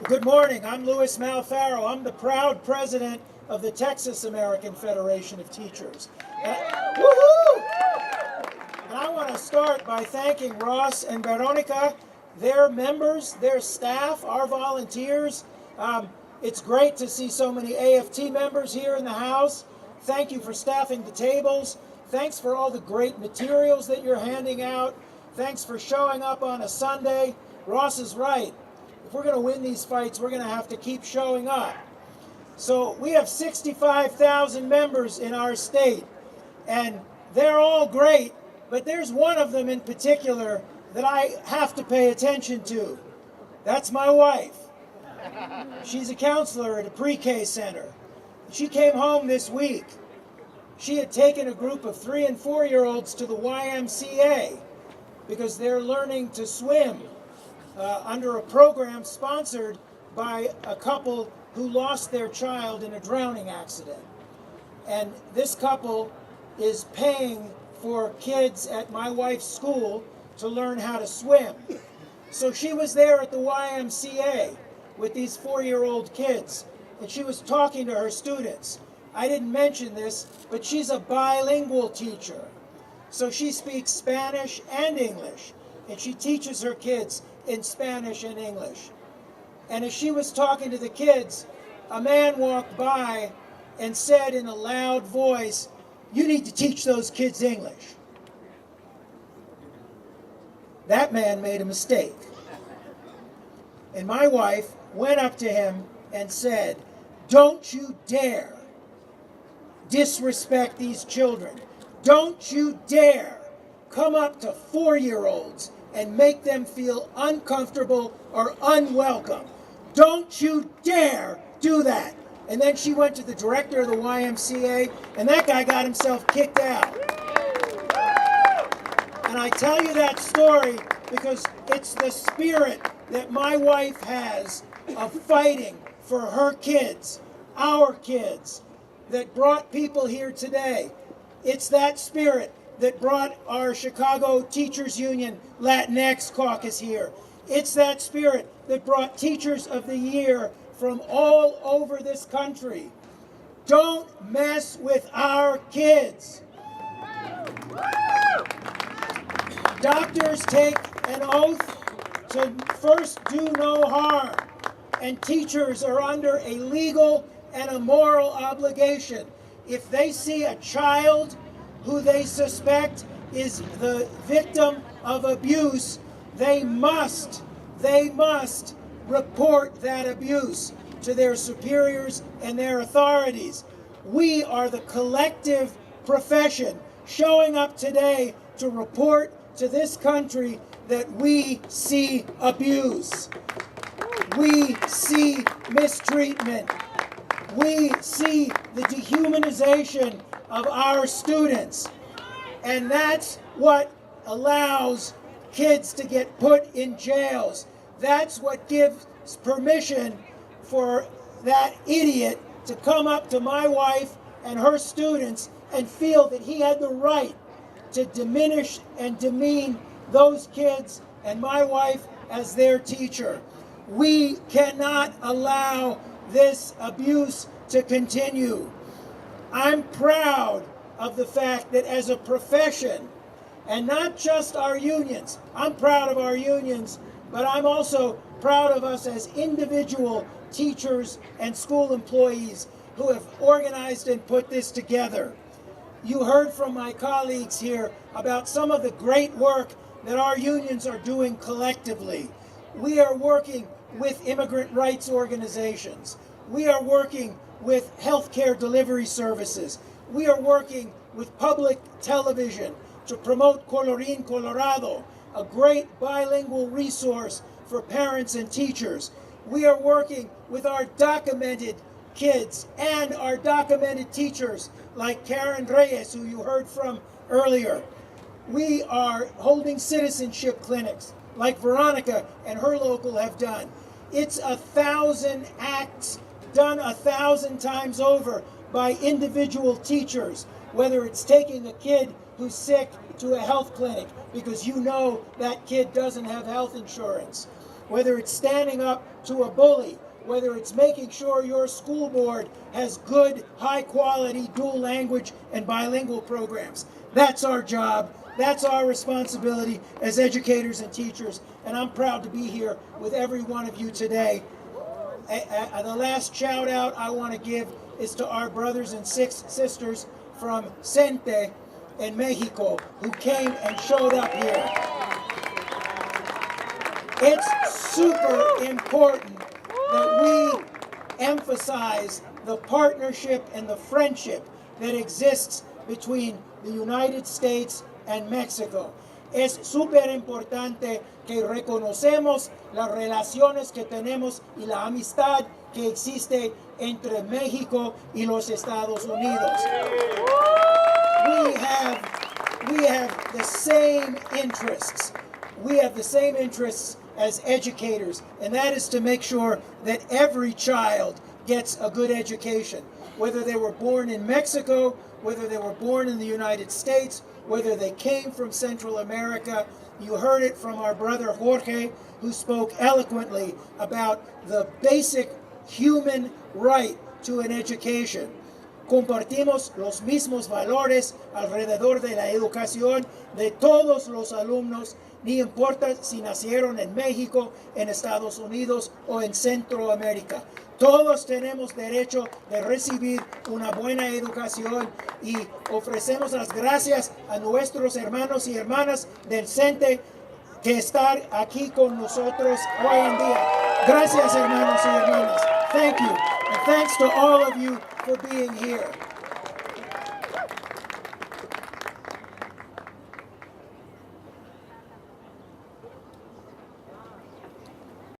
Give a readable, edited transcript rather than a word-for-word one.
Good morning. I'm Louis Malfaro. I'm the proud president of the Texas American Federation of Teachers. Woohoo! And I want to start by thanking Ross and Veronica, their members, their staff, our volunteers. It's great to see so many AFT members here in the house. Thank you for staffing the tables. Thanks for all the great materials that you're handing out. Thanks for showing up on a Sunday. Ross is right. If we're going to win these fights, we're going to have to keep showing up. So we have 65,000 members in our state, and they're all great, but there's one of them in particular that I have to pay attention to. That's my wife. She's a counselor at a pre-K center. She came home this week. She had taken a group of 3- and 4-year-olds to the YMCA because they're learning to swim under a program sponsored by a couple who lost their child in a drowning accident. And this couple is paying for kids at my wife's school to learn how to swim. So she was there at the YMCA with these 4-year-old kids, and she was talking to her students. I didn't mention this, but she's a bilingual teacher. So she speaks Spanish and English, and she teaches her kids in Spanish and English. And as she was talking to the kids, a man walked by and said in a loud voice, "You need to teach those kids English." That man made a mistake. And my wife went up to him and said, "Don't you dare disrespect these children. Don't you dare come up to 4-year-olds and make them feel uncomfortable or unwelcome. Don't you dare do that." And then she went to the director of the YMCA, and that guy got himself kicked out. And I tell you that story because it's the spirit that my wife has of fighting for her kids, our kids, that brought people here today. It's that spirit that brought our Chicago Teachers Union Latinx caucus here. It's that spirit that brought Teachers of the Year from all over this country. Don't mess with our kids. Doctors take an oath to first do no harm, and teachers are under a legal and a moral obligation. If they see a child who they suspect is the victim of abuse, they must report that abuse to their superiors and their authorities. We are the collective profession showing up today to report to this country that we see abuse. We see mistreatment. We see the dehumanization of our students. And that's what allows kids to get put in jails. That's what gives permission for that idiot to come up to my wife and her students and feel that he had the right to diminish and demean those kids and my wife as their teacher. We cannot allow this abuse to continue. I'm proud of the fact that as a profession, and not just our unions, I'm proud of our unions, but I'm also proud of us as individual teachers and school employees who have organized and put this together. You heard from my colleagues here about some of the great work that our unions are doing collectively. We are working with immigrant rights organizations. We are working with healthcare delivery services. We are working with public television to promote Colorín Colorado, a great bilingual resource for parents and teachers. We are working with our documented kids and our documented teachers like Karen Reyes, who you heard from earlier. We are holding citizenship clinics like Veronica and her local have done. It's 1,000 acts done 1,000 times over by individual teachers, whether it's taking a kid who's sick to a health clinic because you know that kid doesn't have health insurance, whether it's standing up to a bully, whether it's making sure your school board has good, high-quality dual language and bilingual programs. That's our job. That's our responsibility as educators and teachers, and I'm proud to be here with every one of you today. The last shout out I want to give is to our brothers and sisters from Cente in Mexico who came and showed up here. It's super important that we emphasize the partnership and the friendship that exists between the United States and Mexico. Es súper importante que reconocemos las relaciones que tenemos y la amistad que existe entre México y los Estados Unidos. We have the same interests. We have the same interests as educators, and that is to make sure that every child gets a good education, whether they were born in Mexico, whether they were born in the United States, whether they came from Central America. You heard it from our brother Jorge, who spoke eloquently about the basic human right to an education. Compartimos los mismos valores alrededor de la educación de todos los alumnos, ni importa si nacieron en México, en Estados Unidos o en Centroamérica. Todos tenemos derecho de recibir una buena educación y ofrecemos las gracias a nuestros hermanos y hermanas del CENTE que están aquí con nosotros hoy en día. Gracias, hermanos y hermanas. Thank you. And thanks to all of you for being here.